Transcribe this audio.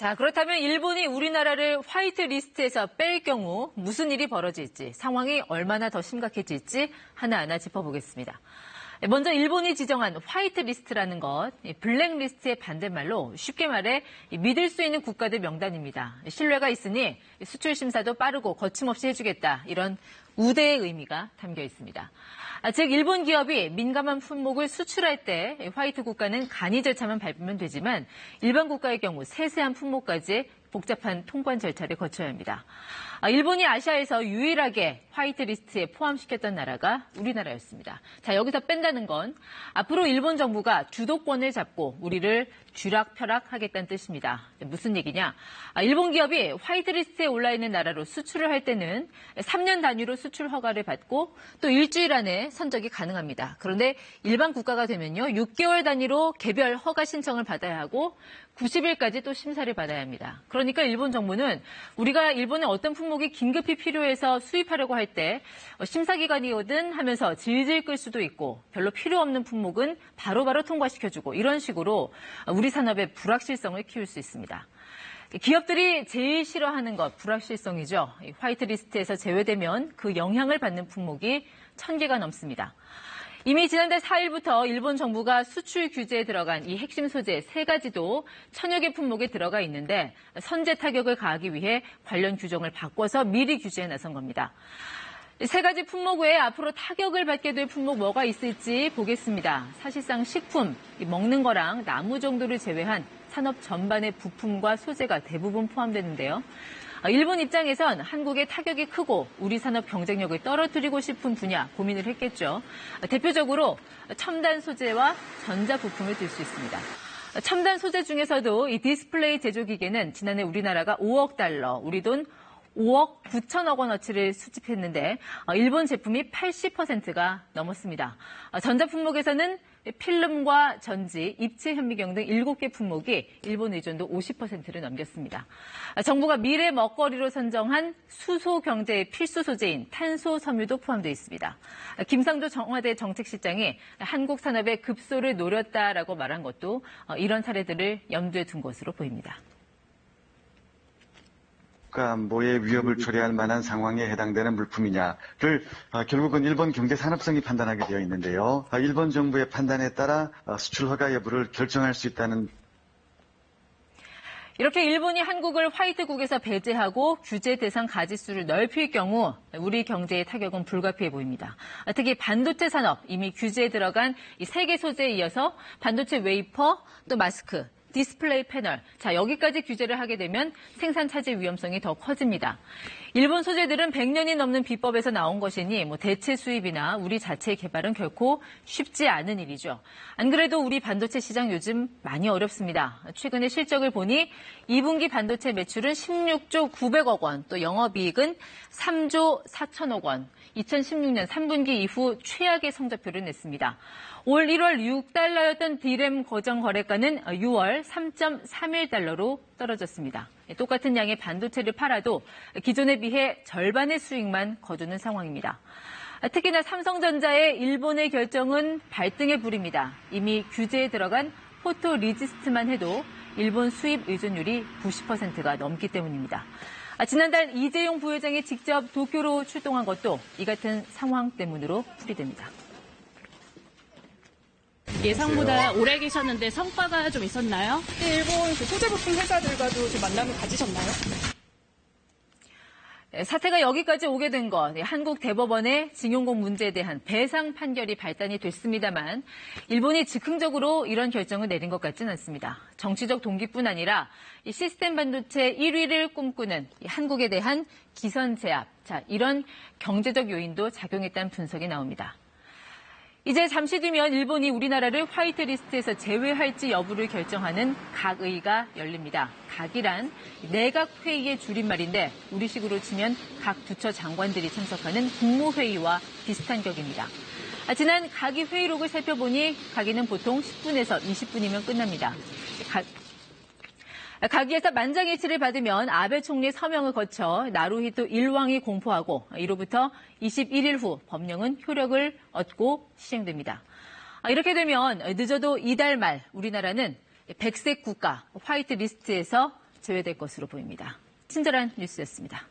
자, 그렇다면 일본이 우리나라를 화이트 리스트에서 뺄 경우 무슨 일이 벌어질지, 상황이 얼마나 더 심각해질지 하나하나 짚어보겠습니다. 먼저 일본이 지정한 화이트 리스트라는 것, 블랙 리스트의 반대말로 쉽게 말해 믿을 수 있는 국가들 명단입니다. 신뢰가 있으니 수출 심사도 빠르고 거침없이 해주겠다, 이런 우대의 의미가 담겨 있습니다. 즉 일본 기업이 민감한 품목을 수출할 때 화이트 국가는 간이 절차만 밟으면 되지만 일반 국가의 경우 세세한 품목까지 복잡한 통관 절차를 거쳐야 합니다. 일본이 아시아에서 유일하게 화이트 리스트에 포함시켰던 나라가 우리나라였습니다. 자, 여기서 뺀다는 건 앞으로 일본 정부가 주도권을 잡고 우리를 쥐락펴락하겠다는 뜻입니다. 무슨 얘기냐? 일본 기업이 화이트 리스트에 올라있는 나라로 수출을 할 때는 3년 단위로 수출 허가를 받고 또 일주일 안에 선적이 가능합니다. 그런데 일반 국가가 되면요, 6개월 단위로 개별 허가 신청을 받아야 하고 90일까지 또 심사를 받아야 합니다. 그러니까 일본 정부는 우리가 일본에 어떤 품목이 긴급히 필요해서 수입하려고 할 때 심사기간이거든 하면서 질질 끌 수도 있고 별로 필요 없는 품목은 바로바로 통과시켜주고 이런 식으로 우리 산업의 불확실성을 키울 수 있습니다. 기업들이 제일 싫어하는 것, 불확실성이죠. 화이트 리스트에서 제외되면 그 영향을 받는 품목이 1000개가 넘습니다. 이미 지난달 4일부터 일본 정부가 수출 규제에 들어간 이 핵심 소재 3가지도 1000여 개 품목에 들어가 있는데 선제 타격을 가하기 위해 관련 규정을 바꿔서 미리 규제에 나선 겁니다. 3가지 품목 외에 앞으로 타격을 받게 될 품목 뭐가 있을지 보겠습니다. 사실상 식품, 먹는 거랑 나무 정도를 제외한 산업 전반의 부품과 소재가 대부분 포함되는데요. 일본 입장에선 한국의 타격이 크고 우리 산업 경쟁력을 떨어뜨리고 싶은 분야 고민을 했겠죠. 대표적으로 첨단 소재와 전자 부품을 들 수 있습니다. 첨단 소재 중에서도 이 디스플레이 제조 기계는 지난해 우리나라가 5억 달러, 우리 돈 5억 9천억 원어치를 수집했는데 일본 제품이 80%가 넘었습니다. 전자 품목에서는 필름과 전지, 입체 현미경 등 7개 품목이 일본 의존도 50%를 넘겼습니다. 정부가 미래 먹거리로 선정한 수소 경제의 필수 소재인 탄소 섬유도 포함되어 있습니다. 김상조 청와대 정책실장이 한국 산업의 급소를 노렸다라고 말한 것도 이런 사례들을 염두에 둔 것으로 보입니다. 뭐의 위협을 초래할 만한 상황에 해당되는 물품이냐를 결국은 일본 경제산업성이 판단하게 되어 있는데요. 일본 정부의 판단에 따라 수출 허가 여부를 결정할 수 있다는. 이렇게 일본이 한국을 화이트국에서 배제하고 규제 대상 가지수를 넓힐 경우 우리 경제의 타격은 불가피해 보입니다. 특히 반도체 산업, 이미 규제에 들어간 이 3개 소재에 이어서 반도체 웨이퍼, 또 마스크, 디스플레이 패널, 자 여기까지 규제를 하게 되면 생산 차질 위험성이 더 커집니다. 일본 소재들은 100년이 넘는 비법에서 나온 것이니 대체 수입이나 우리 자체의 개발은 결코 쉽지 않은 일이죠. 안 그래도 우리 반도체 시장 요즘 많이 어렵습니다. 최근에 실적을 보니 2분기 반도체 매출은 16조 900억 원, 또 영업이익은 3조 4천억 원, 2016년 3분기 이후 최악의 성적표를 냈습니다. 올 1월 6달러였던 D램 거정 거래가는 6월 3.31달러로 떨어졌습니다. 똑같은 양의 반도체를 팔아도 기존에 비해 절반의 수익만 거두는 상황입니다. 특히나 삼성전자의 일본의 결정은 발등에 불입니다. 이미 규제에 들어간 포토리지스트만 해도 일본 수입 의존율이 90%가 넘기 때문입니다. 지난달 이재용 부회장이 직접 도쿄로 출동한 것도 이 같은 상황 때문으로 풀이됩니다. 예상보다 오래 계셨는데 성과가 좀 있었나요? 일본 소재 부품 회사들과도 좀 만남을 가지셨나요? 사태가 여기까지 오게 된 것, 한국 대법원의 징용공 문제에 대한 배상 판결이 발단이 됐습니다만 일본이 즉흥적으로 이런 결정을 내린 것 같지는 않습니다. 정치적 동기뿐 아니라 이 시스템 반도체 1위를 꿈꾸는 한국에 대한 기선 제압, 자 이런 경제적 요인도 작용했다는 분석이 나옵니다. 이제 잠시 뒤면 일본이 우리나라를 화이트 리스트에서 제외할지 여부를 결정하는 각의가 열립니다. 각이란 내각회의의 줄임말인데 우리식으로 치면 각 부처 장관들이 참석하는 국무회의와 비슷한 격입니다. 지난 각의 회의록을 살펴보니 각의는 보통 10분에서 20분이면 끝납니다. 각의에서 만장일치를 받으면 아베 총리의 서명을 거쳐 나루히토 일왕이 공포하고 이로부터 21일 후 법령은 효력을 얻고 시행됩니다. 이렇게 되면 늦어도 이달 말 우리나라는 백색 국가 화이트 리스트에서 제외될 것으로 보입니다. 친절한 뉴스였습니다.